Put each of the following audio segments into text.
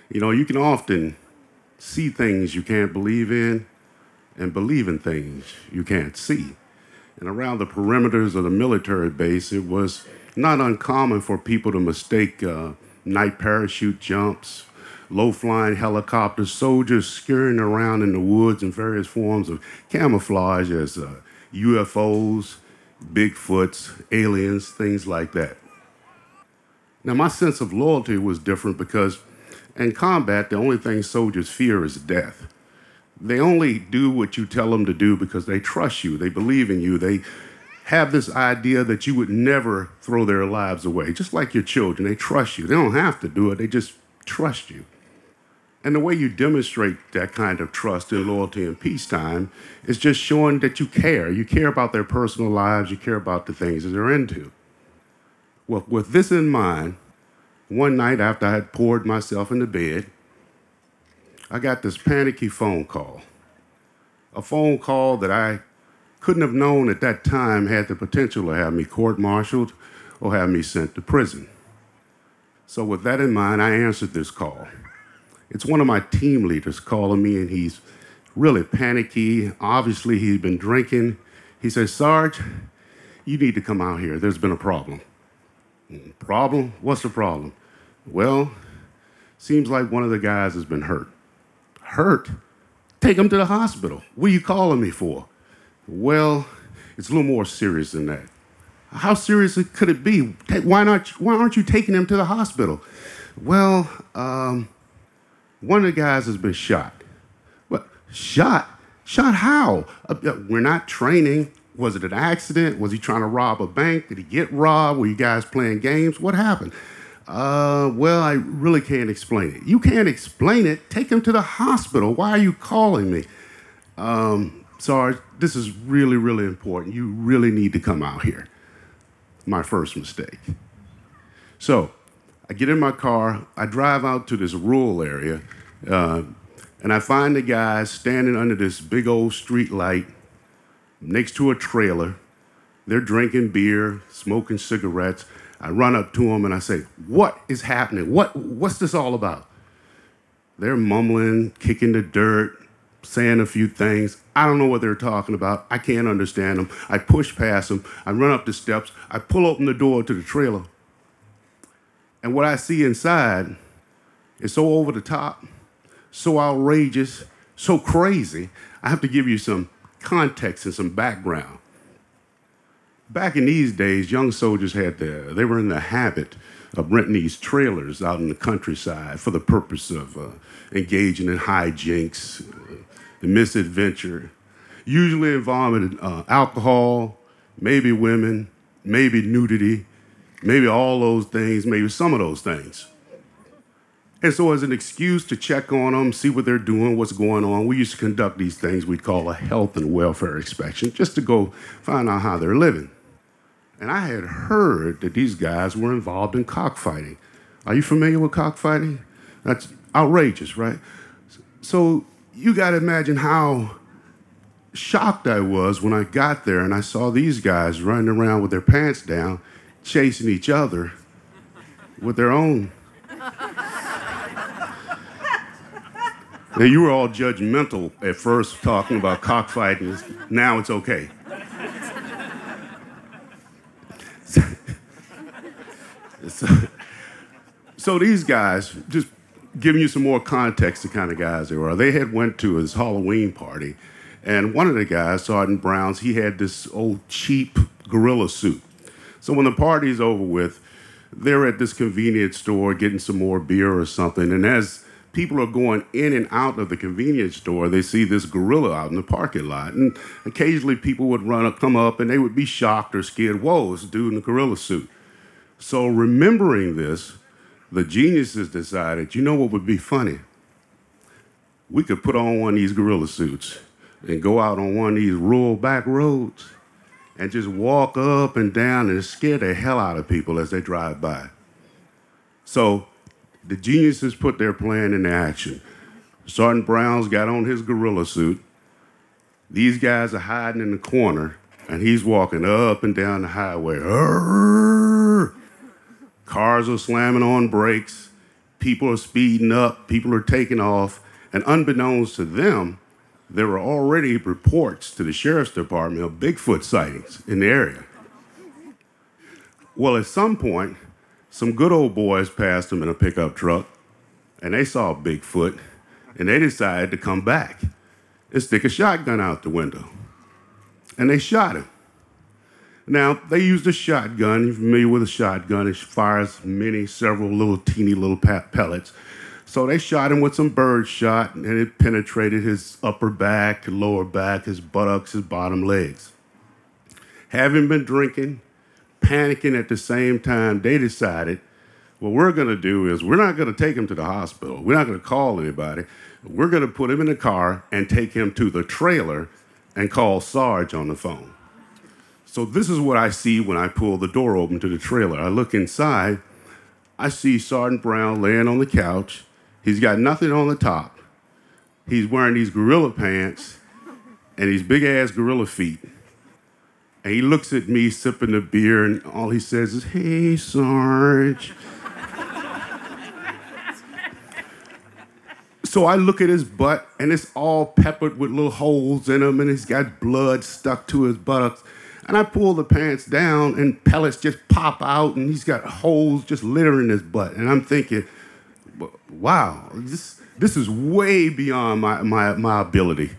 You know, you can often see things you can't believe in and believe in things you can't see. And around the perimeters of the military base, it was not uncommon for people to mistake night parachute jumps, low-flying helicopters, soldiers scurrying around in the woods in various forms of camouflage as UFOs, Bigfoots, aliens, things like that. Now, my sense of loyalty was different because in combat, the only thing soldiers fear is death. They only do what you tell them to do because they trust you, they believe in you, they have this idea that you would never throw their lives away. Just like your children, they trust you. They don't have to do it, they just trust you. And the way you demonstrate that kind of trust and loyalty in peacetime is just showing that you care. You care about their personal lives, you care about the things that they're into. Well, with this in mind, one night after I had poured myself into bed, I got this panicky phone call. A phone call that I couldn't have known at that time had the potential to have me court-martialed or have me sent to prison. So with that in mind, I answered this call. It's one of my team leaders calling me, and he's really panicky. Obviously, he's been drinking. He says, "Sarge, you need to come out here. There's been a problem." Problem? What's the problem? Well, seems like one of the guys has been hurt. Hurt? Take him to the hospital. What are you calling me for? Well, it's a little more serious than that. How serious could it be? Why aren't you taking him to the hospital? Well, one of the guys has been shot. What? Shot? Shot how? We're not training. Was it an accident? Was he trying to rob a bank? Did he get robbed? Were you guys playing games? What happened? Well, I really can't explain it. You can't explain it? Take him to the hospital. Why are you calling me? Sarge, this is really, really important. You really need to come out here. My first mistake. So I get in my car. I drive out to this rural area, and I find the guys standing under this big old street light next to a trailer. They're drinking beer, smoking cigarettes. I run up to them and I say, "What is happening? What's this all about?" They're mumbling, kicking the dirt, saying a few things. I don't know what they're talking about. I can't understand them. I push past them. I run up the steps. I pull open the door to the trailer. And what I see inside is so over the top, so outrageous, so crazy. I have to give you some context and some background. Back in these days, young soldiers they were in the habit of renting these trailers out in the countryside for the purpose of engaging in hijinks, misadventure, usually involving alcohol, maybe women, maybe nudity, maybe all those things, maybe some of those things. And so as an excuse to check on them, see what they're doing, what's going on, we used to conduct these things we'd call a health and welfare inspection, just to go find out how they're living. And I had heard that these guys were involved in cockfighting. Are you familiar with cockfighting? That's outrageous, right? So you got to imagine how shocked I was when I got there and I saw these guys running around with their pants down, chasing each other with their own. Now, you were all judgmental at first talking about cockfighting. Now it's okay. So these guys, just giving you some more context, the kind of guys they were. They had went to his Halloween party, and one of the guys, Sergeant Brown's, he had this old cheap gorilla suit. So when the party's over with, they're at this convenience store getting some more beer or something, and as people are going in and out of the convenience store, they see this gorilla out in the parking lot, and occasionally people would come up, and they would be shocked or scared. Whoa, it's a dude in a gorilla suit. So remembering this, the geniuses decided, you know what would be funny? We could put on one of these gorilla suits and go out on one of these rural back roads and just walk up and down and scare the hell out of people as they drive by. So the geniuses put their plan into action. Sergeant Brown's got on his gorilla suit. These guys are hiding in the corner, and he's walking up and down the highway. Arrgh! Cars are slamming on brakes. People are speeding up, people are taking off, and unbeknownst to them, there were already reports to the sheriff's department of Bigfoot sightings in the area. Well, at some point, some good old boys passed them in a pickup truck, and they saw Bigfoot, and they decided to come back and stick a shotgun out the window. And they shot him. Now, they used a shotgun. You're familiar with a shotgun. It fires several little teeny little pellets. So they shot him with some bird shot, and it penetrated his upper back, lower back, his buttocks, his bottom legs. Having been drinking, panicking at the same time, they decided, what we're going to do is we're not going to take him to the hospital. We're not going to call anybody. We're going to put him in the car and take him to the trailer and call Sarge on the phone. So this is what I see when I pull the door open to the trailer. I look inside. I see Sergeant Brown laying on the couch. He's got nothing on the top. He's wearing these gorilla pants and these big-ass gorilla feet. And he looks at me sipping the beer, and all he says is, "Hey, Sarge." So I look at his butt, and it's all peppered with little holes in him, and he's got blood stuck to his buttocks. And I pull the pants down, and pellets just pop out, and he's got holes just littering his butt. And I'm thinking, wow, this is way beyond my ability.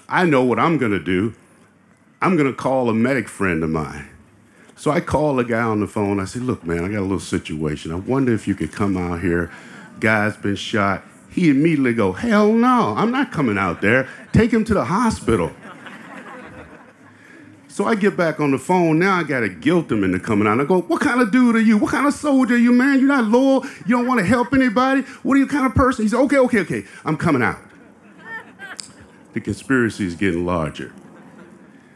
I know what I'm going to do. I'm going to call a medic friend of mine. So I call the guy on the phone. I say, "Look, man, I got a little situation. I wonder if you could come out here. Guy's been shot." He immediately go, "Hell no, I'm not coming out there. Take him to the hospital." So I get back on the phone. Now I got to guilt him into coming out. I go, "What kind of dude are you? What kind of soldier are you, man? You're not loyal. You don't want to help anybody. What are you kind of person?" He said, okay. I'm coming out. The conspiracy is getting larger.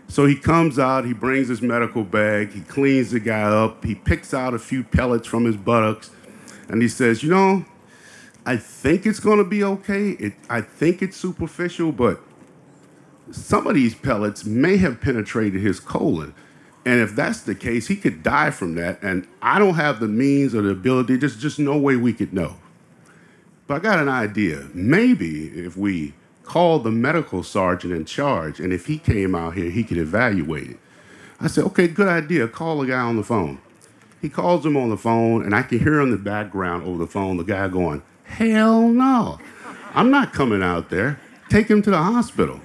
So he comes out. He brings his medical bag. He cleans the guy up. He picks out a few pellets from his buttocks. And he says, "I think it's going to be okay. I think it's superficial, but some of these pellets may have penetrated his colon. And if that's the case, he could die from that. And I don't have the means or the ability. There's just no way we could know. But I got an idea. Maybe if we call the medical sergeant in charge, and if he came out here, he could evaluate it." I said, "Okay, good idea. Call the guy on the phone." He calls him on the phone, and I can hear in the background over the phone the guy going, "Hell no. I'm not coming out there. Take him to the hospital."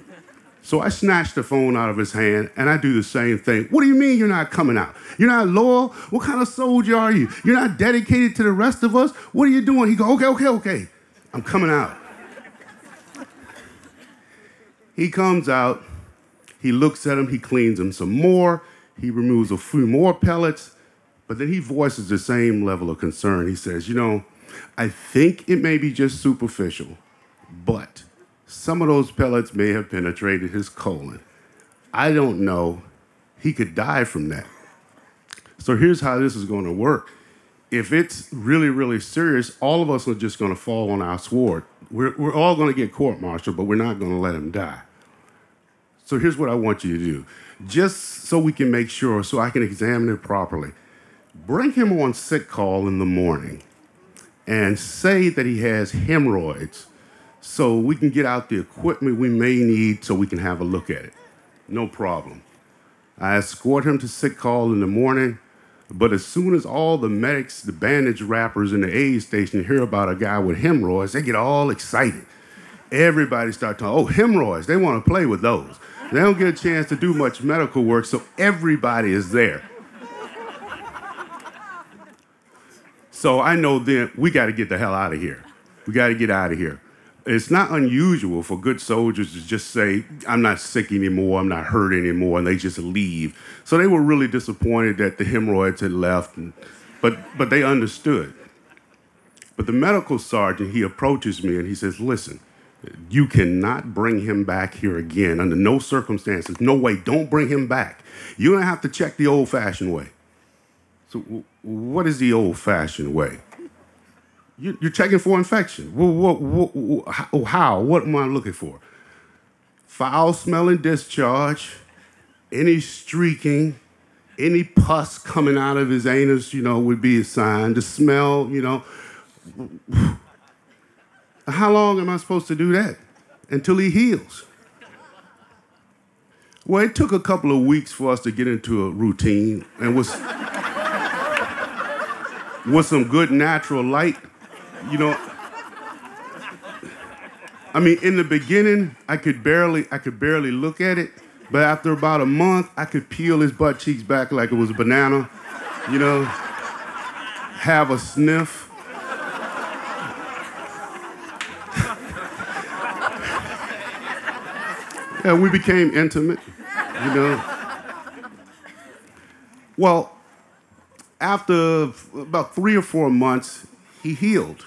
So I snatch the phone out of his hand, and I do the same thing. "What do you mean you're not coming out? You're not loyal? What kind of soldier are you? You're not dedicated to the rest of us? What are you doing?" He goes, okay. I'm coming out. He comes out. He looks at him. He cleans him some more. He removes a few more pellets. But then he voices the same level of concern. He says, "I think it may be just superficial, but some of those pellets may have penetrated his colon. I don't know. He could die from that." So here's how this is going to work. If it's really, really serious, all of us are just going to fall on our sword. We're all going to get court-martialed, but we're not going to let him die. So here's what I want you to do. Just so we can make sure, so I can examine it properly, bring him on sick call in the morning and say that he has hemorrhoids so we can get out the equipment we may need so we can have a look at it. No problem. I escort him to sick call in the morning, but as soon as all the medics, the bandage wrappers in the aid station hear about a guy with hemorrhoids, they get all excited. Everybody starts talking, "Oh, hemorrhoids, they want to play with those." They don't get a chance to do much medical work, so everybody is there. So I know then we got to get the hell out of here. We got to get out of here. It's not unusual for good soldiers to just say, "I'm not sick anymore, I'm not hurt anymore," and they just leave. So they were really disappointed that the hemorrhoids had left, but they understood. But the medical sergeant, he approaches me and he says, "Listen, you cannot bring him back here again under no circumstances. No way, don't bring him back. You're going to have to check the old-fashioned way." So what is the old-fashioned way? You're checking for infection. How? What am I looking for? Foul-smelling discharge, any streaking, Any pus coming out of his anus, would be a sign. The smell, How long am I supposed to do that? Until he heals. Well, it took a couple of weeks for us to get into a routine, and with some good natural light, in the beginning, I could barely look at it, but after about a month, I could peel his butt cheeks back like it was a banana, have a sniff. Yeah, we became intimate, Well, after about 3 or 4 months, he healed.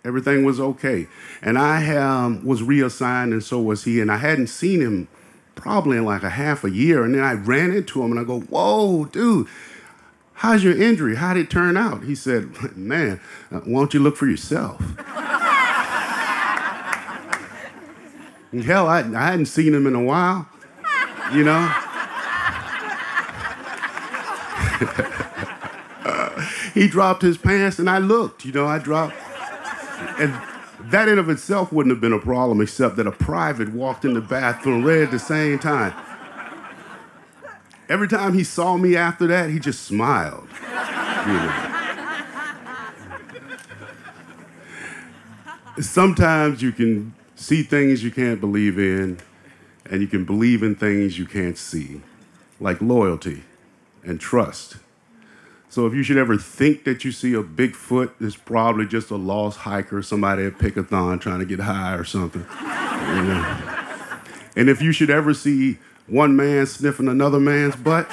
Everything was okay. And I was reassigned, and so was he. And I hadn't seen him probably in like a half a year. And then I ran into him, and I go, "Whoa, dude, how's your injury? How'd it turn out?" He said, "Man, why don't you look for yourself?" Hell, I hadn't seen him in a while, He dropped his pants, and I looked, I dropped. And that in of itself wouldn't have been a problem, except that a private walked in the bathroom right at the same time. Every time he saw me after that, he just smiled. Sometimes you can see things you can't believe in, and you can believe in things you can't see, like loyalty and trust. So if you should ever think that you see a Bigfoot, it's probably just a lost hiker, somebody at Pickathon trying to get high or something. And if you should ever see one man sniffing another man's butt,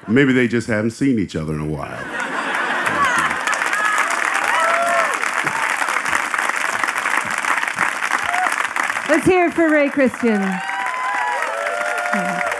maybe they just haven't seen each other in a while. Let's hear it for Ray Christian. Yeah.